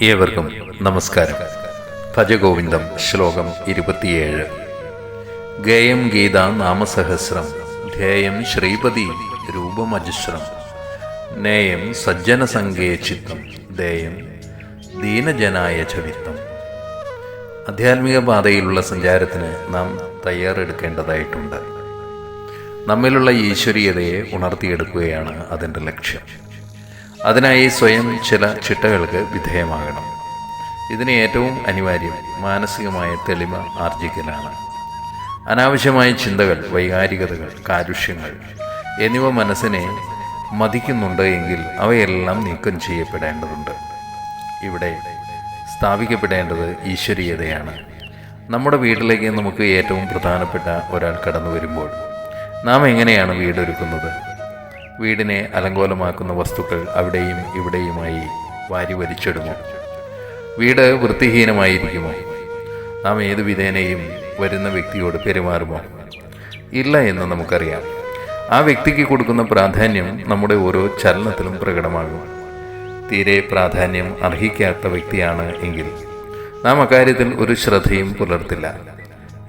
ഏവർക്കും നമസ്കാരം. ഭജഗോവിന്ദം ശ്ലോകം 27. ഗേയം ഗീത നാമസഹസ്രം ധ്യേയം ശ്രീപതി രൂപമജസ്രം നേയം സജ്ജനസംഗേ ചിത്തം ദേയം ദീനജനായ ചവിത്തം. ആധ്യാത്മിക പാതയിലുള്ള സഞ്ചാരത്തിന് നാം തയ്യാറെടുക്കേണ്ടതായിട്ടുണ്ട്. നമ്മിലുള്ള ഈശ്വരീയതയെ ഉണർത്തിയെടുക്കുകയാണ് അതിൻ്റെ ലക്ഷ്യം. അതിനായി സ്വയം ചില ചിട്ടകൾക്ക് വിധേയമാകണം. ഇതിന് ഏറ്റവും അനിവാര്യം മാനസികമായ തെളിമ ആർജിക്കലാണ്. അനാവശ്യമായ ചിന്തകൾ, വൈകാരികതകൾ, കാരുഷ്യങ്ങൾ എന്നിവ മനസ്സിനെ മതിക്കുന്നുണ്ട് എങ്കിൽ അവയെല്ലാം നീക്കം ചെയ്യപ്പെടേണ്ടതുണ്ട്. ഇവിടെ സ്ഥാപിക്കപ്പെടേണ്ടത് ഈശ്വരീയതയാണ്. നമ്മുടെ വീട്ടിലേക്ക് നമുക്ക് ഏറ്റവും പ്രധാനപ്പെട്ട ഒരാൾ കടന്നു വരുമ്പോൾ നാം എങ്ങനെയാണ് വീടൊരുക്കുന്നത്? വീടിനെ അലങ്കോലമാക്കുന്ന വസ്തുക്കൾ അവിടെയും ഇവിടെയുമായി വാരി വലിച്ചിടുമോ? വീട് വൃത്തിഹീനമായിരിക്കുമോ? നാം ഏതു വിധേനയും വരുന്ന വ്യക്തിയോട് പെരുമാറുമോ? ഇല്ല എന്ന് നമുക്കറിയാം. ആ വ്യക്തിക്ക് കൊടുക്കുന്ന പ്രാധാന്യം നമ്മുടെ ഓരോ ചലനത്തിലും പ്രകടമാകും. തീരെ പ്രാധാന്യം അർഹിക്കാത്ത വ്യക്തിയാണ് എങ്കിൽ നാം അക്കാര്യത്തിൽ ഒരു ശ്രദ്ധയും പുലർത്തില്ല.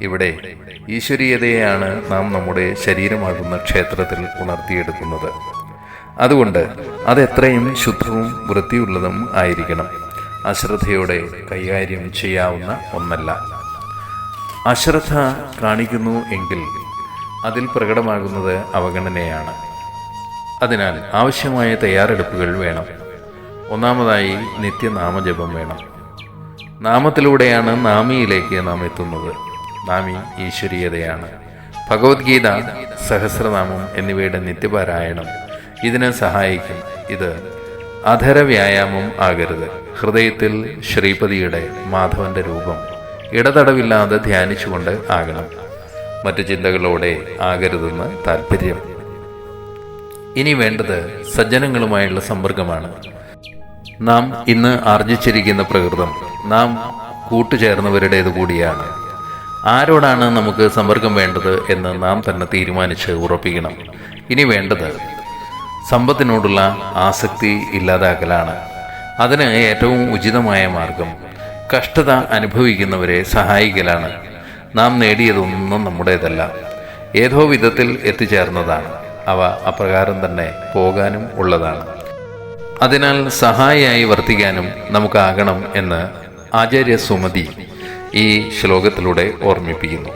ഇവിടെ ഈശ്വരീയതയെയാണ് നാം നമ്മുടെ ശരീരമാകുന്ന ക്ഷേത്രത്തിൽ ഉണർത്തിയെടുക്കുന്നത്. അതുകൊണ്ട് അതെത്രയും ശുദ്ധവും വൃത്തിയുള്ളതും ആയിരിക്കണം. അശ്രദ്ധയോടെ കൈകാര്യം ചെയ്യാവുന്ന ഒന്നല്ല. അശ്രദ്ധ കാണിക്കുന്നു എങ്കിൽ അതിൽ പ്രകടമാകുന്നത് അവഗണനയാണ്. അതിനാൽ ആവശ്യമായ തയ്യാറെടുപ്പുകൾ വേണം. ഒന്നാമതായി നിത്യനാമജപം വേണം. നാമത്തിലൂടെയാണ് നാമിയിലേക്ക് നാം എത്തുന്നത്. നാമി ഈശ്വരീയതയാണ്. ഭഗവത്ഗീത, സഹസ്രനാമം എന്നിവയുടെ നിത്യപാരായണം ഇതിനെ സഹായിക്കും. ഇത് അധര വ്യായാമം ആകരുത്. ഹൃദയത്തിൽ ശ്രീപതിയുടെ, മാധവന്റെ രൂപം ഇടതടവില്ലാതെ ധ്യാനിച്ചുകൊണ്ട് ആകണം. മറ്റു ചിന്തകളോടെ ആകരുതെന്ന് താല്പര്യം. ഇനി വേണ്ടത് സജ്ജനങ്ങളുമായുള്ള സമ്പർക്കമാണ്. നാം ഇന്ന് ആർജിച്ചിരിക്കുന്ന പ്രകൃതം നാം കൂട്ടുചേർന്നവരുടേത് കൂടിയാണ്. ആരോടാണ് നമുക്ക് സമ്പർക്കം വേണ്ടത് എന്ന് നാം തന്നെ തീരുമാനിച്ച് ഉറപ്പിക്കണം. ഇനി വേണ്ടത് സമ്പത്തിനോടുള്ള ആസക്തി ഇല്ലാതാക്കലാണ്. അതിന് ഏറ്റവും ഉചിതമായ മാർഗം കഷ്ടത അനുഭവിക്കുന്നവരെ സഹായിക്കലാണ്. നാം നേടിയതൊന്നും നമ്മുടേതല്ല, ഏതോ വിധത്തിൽ എത്തിച്ചേർന്നതാണ്. അവ അപ്രകാരം തന്നെ പോകാനും ഉള്ളതാണ്. അതിനാൽ സഹായിയായി വർത്തിക്കാനും നമുക്കാകണം എന്ന് ആചാര്യ സുമതി ഈ ശ്ലോകത്തിലൂടെ ഓർമ്മിപ്പിക്കുന്നു.